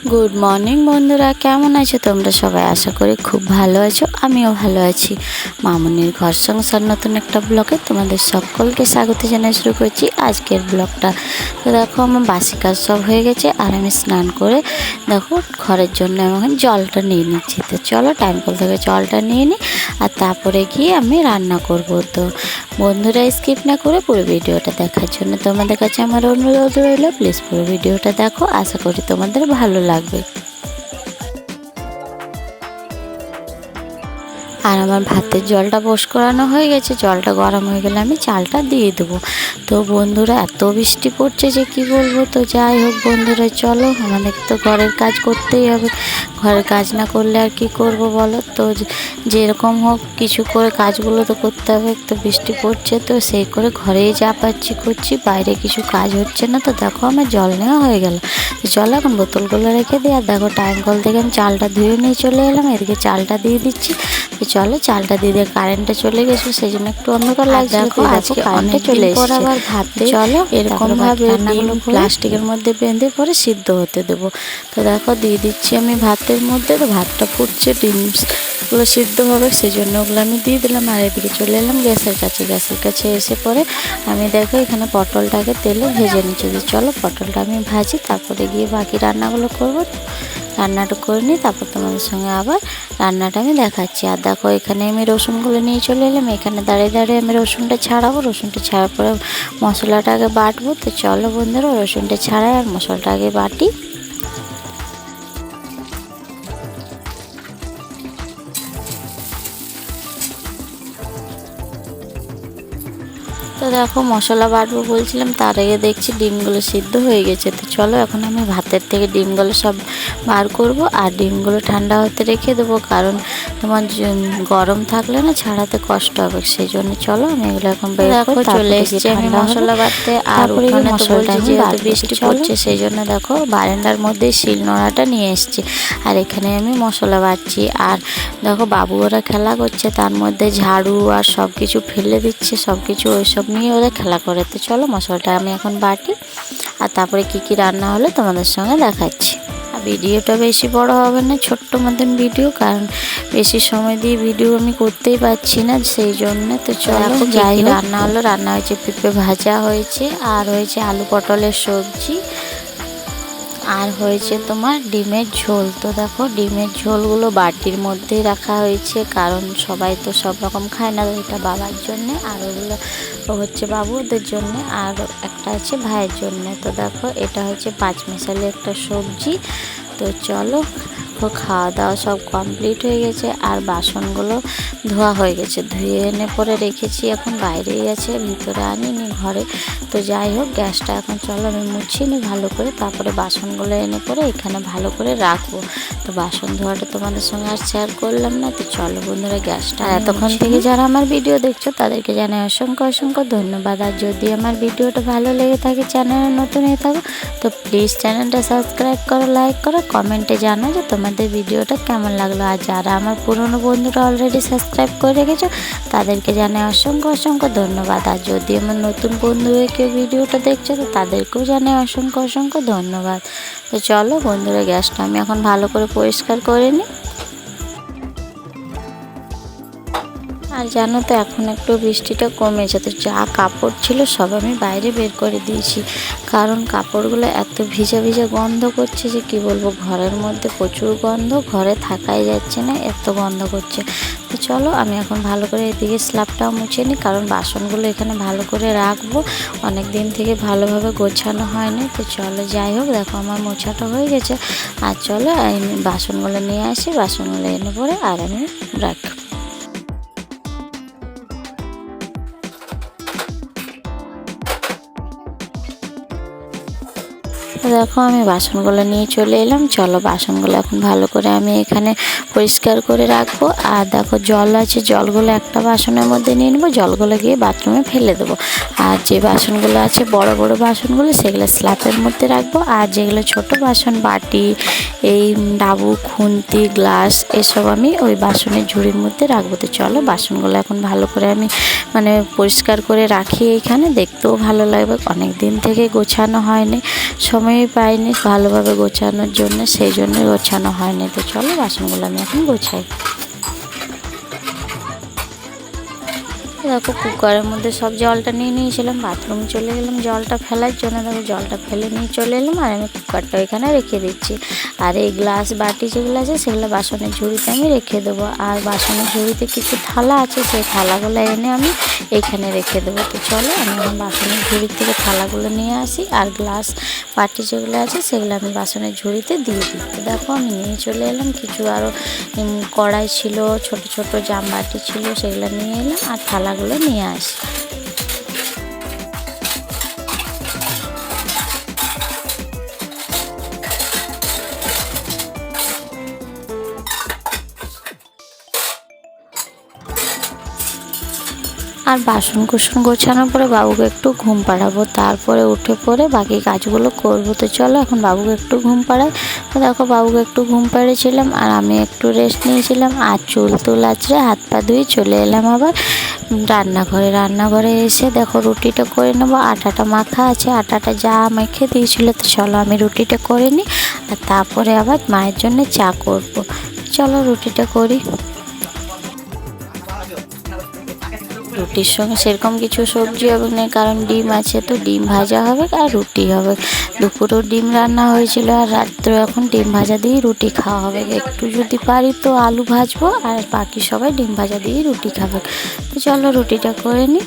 Good morning বন্ধুরা, কেমন আছো তোমরা সবাই? আশা করি খুব ভালো আছো, আমিও ভালো আছি। মামুনির ঘর সংসার নতুন একটা ব্লগে তোমাদের সকলকে স্বাগত জানিয়ে শুরু করছি আজকের ব্লগটা। তো দেখো আমার বাসি কাজ সব হয়ে গেছে আর আমি স্নান করে দেখো ঘরের জন্য আমি এখন জলটা নিয়ে নিচ্ছি। তো চলো টাইম কল থেকে জলটা নিয়ে নিই আর তারপরে গিয়ে আমি রান্না করব। তো বন্ধুরা স্কিপ না করে পুরো ভিডিওটা দেখার জন্য তোমাদের কাছে আমার অনুরোধ রইল, প্লিজ পুরো ভিডিওটা দেখো, আশা করি তোমাদের ভালো লাগবে। আর আমার ভাতের জলটা বোস করানো হয়ে গেছে, জলটা গরম হয়ে গেলে আমি চালটা দিয়ে দেবো। তো বন্ধুরা এত বৃষ্টি পড়ছে যে কি বলবো। তো যাই হোক বন্ধুরা, চলো আমাদের তো ঘরের কাজ করতেই হবে, ঘরের কাজ না করলে আর কি করব বলো। তো যেরকম হোক কিছু করে কাজগুলো তো করতে হবে। তো বৃষ্টি পড়ছে তো সেই করে ঘরেই যা পাচ্ছি করছি, বাইরে কিছু কাজ হচ্ছে না। তো দেখো আমার জল নেওয়া হয়ে গেল। তো চলো এখন বোতলগুলো রেখে দিই। আর দেখো টাইম কল থেকে আমি চালটা ধুয়ে নিয়ে চলে এলাম, এদিকে চালটা দিয়ে দিচ্ছি। তো চলো চালটা দিয়ে দিয়ে কারেন্টটা চলে গেছে, সেই জন্য একটু অন্ধকার লাগছে। দেখো আজকে কারেন্টে চলে এসেছে। আবার ভাতে চলো এরকম ভাবে প্লাস্টিকের মধ্যে বেঁধে পরে সিদ্ধ হতে দেবো। তো দেখো দিয়ে দিচ্ছি আমি ভাতের মধ্যে। তো ভাতটা ফুটছে, ডিমগুলো সিদ্ধ হবে, সেই জন্য ওগুলো আমি দিয়ে দিলাম। আর এদিকে চলে এলাম গ্যাসের কাছে এসে পরে আমি দেখো এখানে পটলটাকে তেলে ভেজে নিচ্ছি। যে চলো পটলটা আমি ভাজি, তারপরে গিয়ে বাকি রান্নাগুলো করবো। রান্নাটা করে নিই, তারপর তোমাদের সঙ্গে আবার রান্নাটা আমি দেখাচ্ছি। আর দেখো এখানে আমি রসুনগুলো নিয়ে চলে এলাম, এখানে দাঁড়িয়ে দাঁড়িয়ে আমি রসুনটা ছাড়াবো। রসুনটা ছাড়ার পরে মশলাটা আগে বাটবো। তো চলো বন্ধুরা রসুনটা ছাড়াই আর মশলাটা আগে বাটি। তো দেখো মশলা বাটবো বলছিলাম, তার আগে দেখছি ডিমগুলো সিদ্ধ হয়ে গেছে। তো চলো এখন আমি ভাতের থেকে ডিমগুলো সব বার করব আর ডিমগুলো ঠান্ডা হতে রেখে দেবো, কারণ তোমার গরম থাকলে না ছাড়াতে কষ্ট হবে, সেই জন্য চলো আমি এগুলো এখন দেখো চলে এসেছি আমি মশলা বাটতে। আর ওখানে তো বলছি যেহেতু বৃষ্টি পড়ছে সেই জন্য দেখো বারান্দার মধ্যে শিলনোড়াটা নিয়ে এসেছি আর এখানে আমি মশলা বাটছি। আর দেখো বাবু ওরা খেলা করছে, তার মধ্যে ঝাড়ু আর সব কিছু ফেলে দিচ্ছে, সব কিছু ওইসব নিয়ে ওরা খেলা করে। তো চলো মশলাটা আমি এখন বাটি আর তারপরে কি রান্না হলো তোমাদের সঙ্গে দেখাচ্ছি। আর ভিডিওটা বেশি বড় হবে না, ছোট্ট মতন ভিডিও, কারণ বেশি সময় দিয়ে ভিডিও আমি করতেই পারছি না, সেই জন্য। তো চলো যাই রান্না হলো, রান্না হয়েছে পেঁপে ভাজা হয়েছে, আর হয়েছে আলু পটলের সবজি, আর হয়েছে তোমার ডিমের ঝোল। তো দেখো ডিমের ঝোলগুলো বাটির মধ্যেই রাখা হয়েছে, কারণ সবাই তো সব রকম খায় না। এটা বাবার জন্যে, আর ওগুলো হচ্ছে বাবুদের জন্যে, আর একটা আছে ভাইয়ের জন্যে। তো দেখো এটা হচ্ছে পাঁচমিশালি একটা সবজি। তো চলো খাওয়া দাওয়া সব কমপ্লিট হয়ে গেছে আর বাসনগুলো ধোয়া হয়ে গেছে, ধুয়ে এনে পরে রেখেছি, এখন বাইরেই আছে, ভিতরে আনিনি ঘরে। তো যাই হোক গ্যাসটা এখন চলো আমি মুছিয়ে নিই ভালো করে, তারপরে বাসনগুলো এনে পরে এখানে ভালো করে রাখবো। তো বাসন ধোয়াটা তোমাদের সঙ্গে আর শেয়ার করলাম না। তো চলো বন্ধুরা গ্যাসটা, এতক্ষণ থেকে যারা আমার ভিডিও দেখছো তাদেরকে জানাই অসংখ্য অসংখ্য ধন্যবাদ। আর যদি আমার ভিডিওটা ভালো লেগে থাকে, চ্যানেলে নতুন হয়ে থাকো, তো প্লিজ চ্যানেলটা সাবস্ক্রাইব করো, লাইক করো, কমেন্টে জানো যে তোমাদের ভিডিওটা কেমন লাগলো। আর যারা আমার পুরনো বন্ধুরা অলরেডি সাবস্ক্রাইব করে রেখেছো তাদেরকে জানাই অসংখ্য অসংখ্য ধন্যবাদ। আর যদি আমার নতুন বন্ধু হয়ে কেউ ভিডিওটা দেখছো তো তাদেরকেও জানাই অসংখ্য অসংখ্য ধন্যবাদ। তো চলো বন্ধুরা গ্যাসটা আমি এখন ভালো করে পরিষ্কার করে নিই। আর জানো তো এখন একটু বৃষ্টিটা কমেছে, তো যা কাপড় ছিল সব আমি বাইরে বের করে দিয়েছি, কারণ কাপড়গুলো এত ভিজা ভিজা গন্ধ করছে যে কি বলবো। ঘরের মধ্যে প্রচুর গন্ধ, ঘরে থাকাই যাচ্ছে না, এত গন্ধ করছে। তো চলো আমি এখন ভালো করে এদিকে স্ল্যাবটাও মুছে নিই, কারণ বাসনগুলো এখানে ভালো করে রাখবো, অনেক দিন থেকে ভালোভাবে গোছানো হয়নি। তো চলো যাই হোক দেখো আমার মোছাটা হয়ে গেছে। আর চলো বাসনগুলো নিয়ে আসি, বাসনগুলো এনে পরে আর আমি রাখবো। দেখো আমি বাসনগুলো নিয়ে চলে এলাম, চলো বাসনগুলো এখন ভালো করে আমি এখানে পরিষ্কার করে রাখবো। আর দেখো জল আছে, জলগুলো একটা বাসনের মধ্যে নিয়ে নেবো, জলগুলো গিয়ে বাথরুমে ফেলে দেবো। আর যে বাসনগুলো আছে বড় বড় বাসনগুলো সেগুলো স্ল্যাপের মধ্যে রাখবো, আর যেগুলো ছোট বাসন বাটি, এই ডাবু, খুন্তি, গ্লাস এসব আমি ওই বাসনের ঝুড়ির মধ্যে রাখবো। তো চলো বাসনগুলো এখন ভালো করে আমি পরিষ্কার করে রাখি, এখানে দেখতেও ভালো লাগবে, অনেক দিন থেকে গোছানো হয়নি, সময় পাইনি ভালোভাবে গোছানোর জন্য, সেই জন্য গোছানো হয়নি। তো চলো বাসনগুলো আমি এখন গোছাই। দেখো কুকারের মধ্যে সব জলটা নিয়ে নিয়েছিলাম, বাথরুমে চলে গেলাম জলটা ফেলার জন্য। দেখো জলটা ফেলে নিয়ে চলে এলাম, আর আমি কুকারটা এখানে রেখে দিচ্ছি। আর এই গ্লাস বাটি যেগুলো আছে সেগুলো বাসনের ঝুড়িতে আমি রেখে দেবো। আর বাসনের ঝুড়িতে কিছু থালা আছে, সেই থালাগুলো এনে আমি এইখানে রেখে দেবো। তো চলো আমি এখন বাসনের ঝুড়ির থেকে থালাগুলো নিয়ে আসি, আর গ্লাস বাটি যেগুলো আছে সেগুলো আমি বাসনের ঝুড়িতে দিয়ে দিই। তো দেখো আমি নিয়ে চলে এলাম। কিছু আরও কড়াই ছিল, ছোট ছোট জাম বাটি ছিল, সেগুলো নিয়ে এলাম, আর থালাগুলো নিয়ে আসি। আর বাসন কুসন গোছানোর পরে বাবুকে একটু ঘুম পাড়াবো, তারপরে উঠে পড়ে বাকি কাজগুলো করবো। তো চলো এখন বাবুকে একটু ঘুম পাড়াই। তো দেখো বাবুকে একটু ঘুম পাড়িয়েছিলাম, আর আমি একটু রেস্ট নিয়েছিলাম, আর চুল আঁচড়ে হাত পা ধুয়ে চলে এলাম আবার রান্নাঘরে এসে দেখো রুটিটা করে নেবো। আটাটা মাখা আছে, আটাটা যা মেখে দিয়েছিল। তো চলো আমি রুটিটা করে নিই, আর তারপরে আবার মায়ের জন্য চা করবো। চলো রুটিটা করি। রুটির সঙ্গে সেরকম কিছু সবজি হবে না, কারণ ডিম আছে, তো ডিম ভাজা হবে আর রুটি হবে। দুপুরেও ডিম রান্না হয়েছিল, আর রাত্রে এখন ডিম ভাজা দিয়েই রুটি খাওয়া হবে। একটু যদি পারি তো আলু ভাজবো, আর বাকি সবাই ডিম ভাজা দিয়েই রুটি খাবে। তো চলো রুটিটা করে নিই।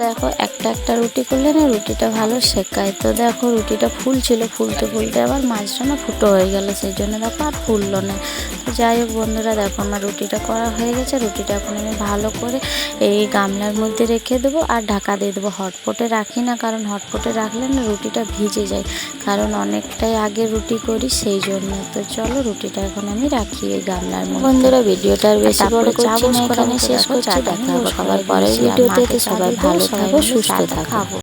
দেখো একটা একটা রুটি করলে না রুটিটা ভালো শেকায়। তো দেখো রুটিটা ফুলছিল, ফুলতে ফুলতে আবার মাঝটা না ফুটো হয়ে গেল, সেই জন্য দেখো আর ফুললো না। তো যাই হোক বন্ধুরা, দেখো আমার রুটিটা করা হয়ে গেছে। রুটিটা এখন আমি ভালো করে এই গামলার মধ্যে রেখে দেবো, আর ঢাকা দিয়ে দেবো। হটপটে রাখি না, কারণ হটপটে রাখলে না রুটিটা ভিজে যায়, কারণ অনেকটাই আগে রুটি করি সেই জন্য। তো চলো রুটিটা এখন আমি রাখি এই গামলার মধ্যে। বন্ধুরা ভিডিওটা আর বেশি বড় করছি না, এখানে শেষ করছি। দেখা হবে আবার পরের ভিডিওতে। সবাই ভালো থাকো, সুস্থ থাকো।